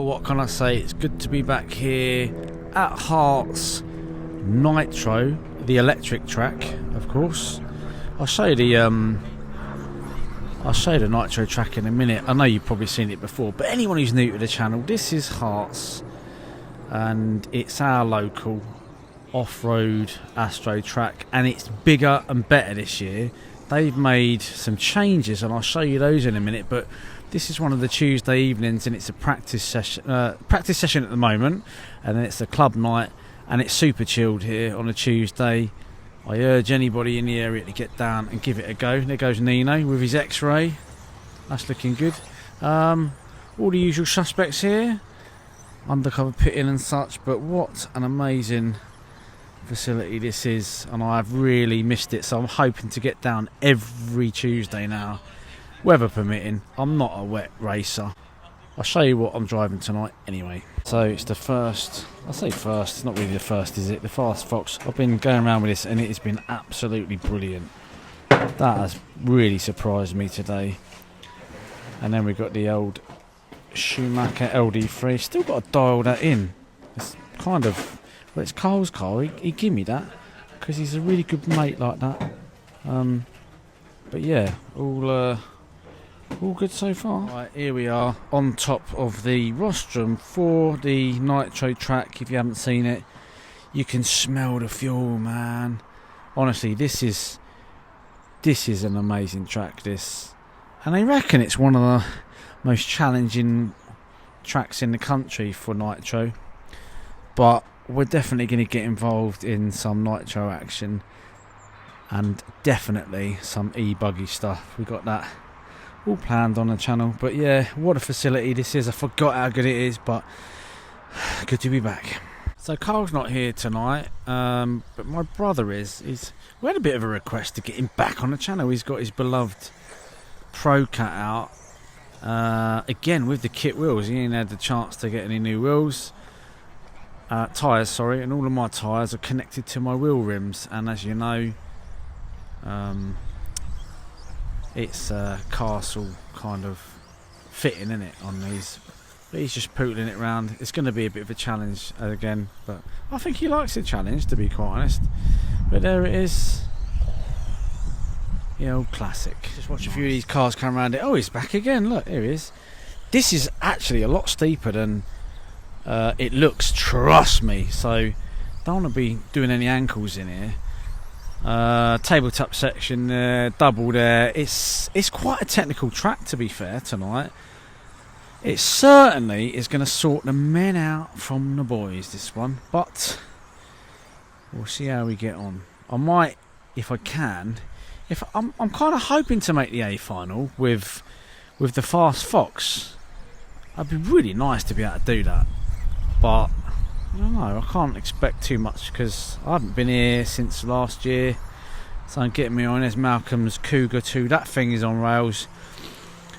what can I say? It's good to be back here at Herts Nitro, the electric track, of course. I'll show you the Nitro track in a minute. I know you've probably seen it before, but anyone who's new to the channel, this is Herts, and it's our local off-road Astro track, and it's bigger and better this year. They've made some changes, and I'll show you those in a minute. But this is one of the Tuesday evenings, and it's a practice session at the moment, and then it's a club night, and it's super chilled here on a Tuesday. I urge anybody in the area to get down and give it a go. There goes Nino with his X-ray. That's looking good. All the usual suspects here, undercover pitting and such. But what an amazing facility this is, and I've really missed it, so I'm hoping to get down every Tuesday now, weather permitting. I'm not a wet racer. I'll show you what I'm driving tonight anyway. So it's the first, I say first, it's not really the first, is it? The Fast Fox. I've been going around with this and it has been absolutely brilliant. That has really surprised me today. And then we've got the old Schumacher LD3. Still got to dial that in. It's kind of, well, it's Carl's car. He give me that because he's a really good mate like that. But yeah, all good so far. Right, here we are on top of the rostrum for the Nitro track. If you haven't seen it, you can smell the fuel, man. Honestly, this is an amazing track, this. And I reckon it's one of the most challenging tracks in the country for Nitro. But we're definitely going to get involved in some Nitro action, and definitely some e-buggy stuff. We got that all planned on the channel. But yeah, what a facility this is. I forgot how good it is, but good to be back. So Carl's not here tonight, but my brother is. We had a bit of a request to get him back on the channel. He's got his beloved Pro Cat out again with the kit wheels. He ain't had the chance to get any new wheels. Tyres, sorry, and all of my tyres are connected to my wheel rims, and as you know, it's a castle kind of fitting in it on these. But he's just pootling it around. It's going to be a bit of a challenge again, but I think he likes the challenge, to be quite honest. But there it is, the old classic. Just watch a few of these cars come around it. Oh, he's back again. Look, here he is. This is actually a lot steeper than it looks, trust me. So don't want to be doing any ankles in here. Tabletop section there, double there. It's quite a technical track, to be fair, tonight. It certainly is going to sort the men out from the boys, this one, but we'll see how we get on. I might, if I can, if I'm kind of hoping to make the A final with the Fast Fox. It'd be really nice to be able to do that. But I don't know, I can't expect too much because I haven't been here since last year. So I'm getting me on. There's Malcolm's Cougar 2. That thing is on rails.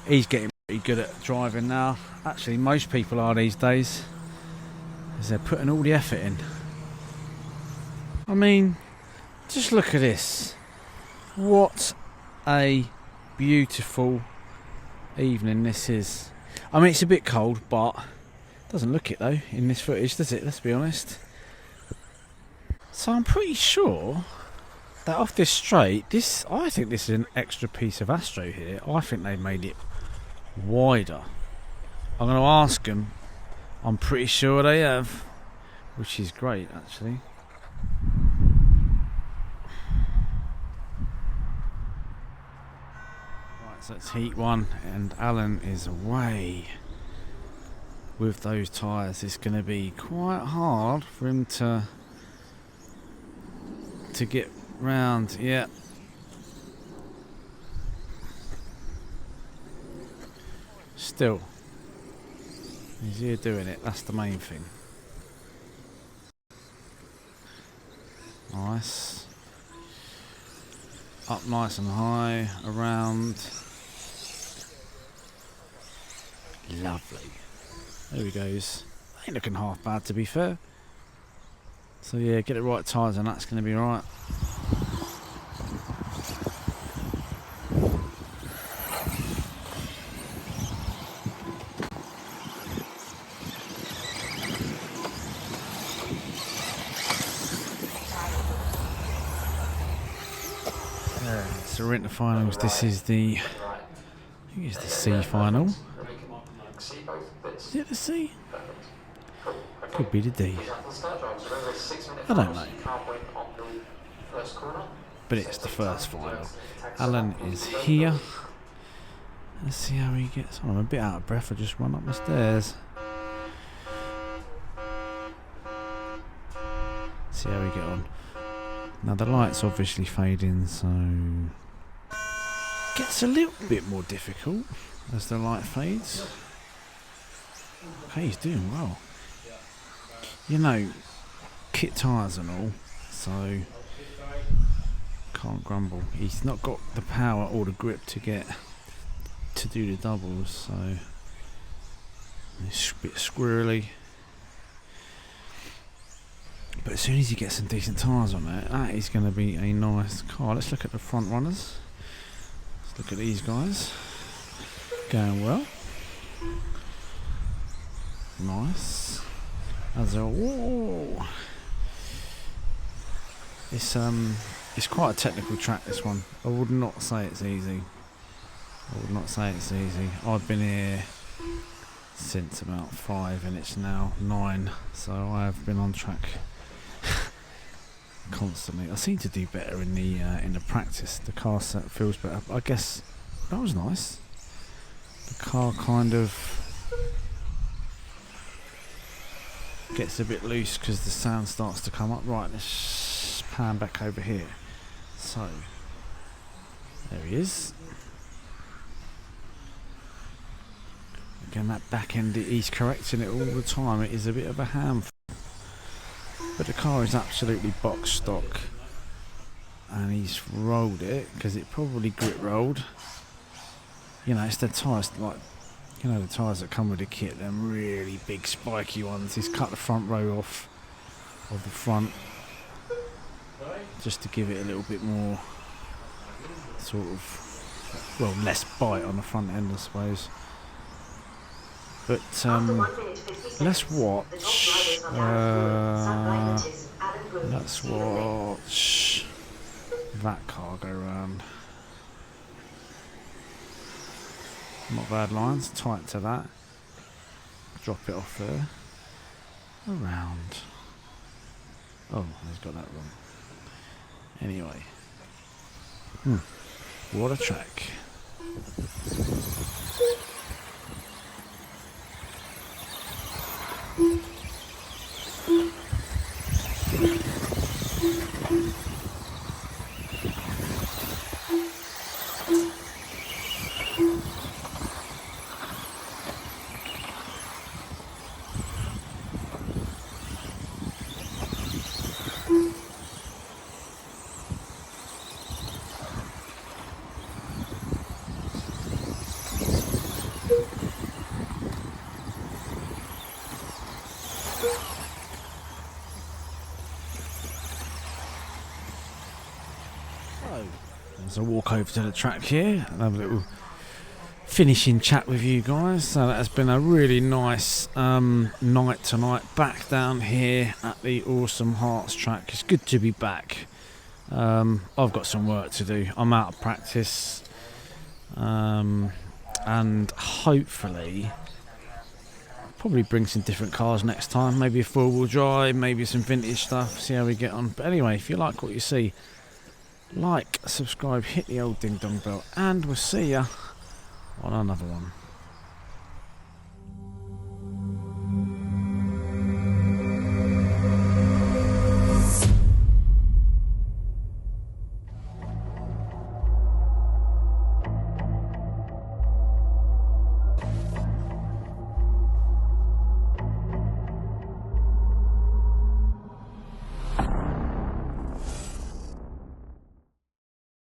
He's getting pretty good at driving now. Actually, most people are these days, because they're putting all the effort in. I mean, just look at this. What a beautiful evening this is. I mean, it's a bit cold, but doesn't look it though in this footage, does it? Let's be honest. So I'm pretty sure that off this straight, I think this is an extra piece of Astro here. I think they've made it wider. I'm going to ask them. I'm pretty sure they have, which is great actually. Right, so it's heat one, and Alan is away. With those tyres, it's going to be quite hard for him to get round. Yeah. Still, he's here doing it. That's the main thing. Nice. Up nice and high, around. Lovely. There he goes. Ain't looking half bad, to be fair. So yeah, get the right tyres and that's going to be right. so we're into finals. This is the, I think it's the C final. Is it the C? Could be the D. I don't know. But it's the first final. Alan is here. Let's see how he gets on. I'm a bit out of breath. I just run up the stairs. See how we get on. Now the light's obviously fading, so gets a little bit more difficult as the light fades. Okay, he's doing well. You know, kit tyres and all, so can't grumble. He's not got the power or the grip to get to do the doubles, so it's a bit squirrely. But as soon as you get some decent tyres on it, that is going to be a nice car. Let's look at the front runners. Let's look at these guys. Going well. Nice. As a whoa. It's quite a technical track, this one. I would not say it's easy. I've been here since about 5 and it's now 9, so I have been on track constantly. I seem to do better in the practice. The car set feels better. I guess that was nice. The car kind of gets a bit loose because the sound starts to come up. Right, let's pan back over here. So there he is. Again, that back end, he's correcting it all the time. It is a bit of a handful, but the car is absolutely box stock, and he's rolled it because it probably grit rolled. You know, it's the tyres, like, you know, the tyres that come with the kit, them really big spiky ones. He's cut the front row off of the front just to give it a little bit more sort of, well, less bite on the front end, I suppose. But let's watch that car go round. Not bad lines, tight to that. Drop it off there. Around. Oh, he's got that wrong. Anyway. What a track. As I walk over to the track here and have a little finishing chat with you guys. So that has been a really nice night tonight back down here at the awesome Herts track. It's good to be back. I've got some work to do. I'm out of practice, and hopefully probably bring some different cars next time. Maybe a 4-wheel drive, maybe some vintage stuff, see how we get on. But anyway, if you like what you see, like, subscribe, hit the old ding dong bell, and we'll see ya on another one.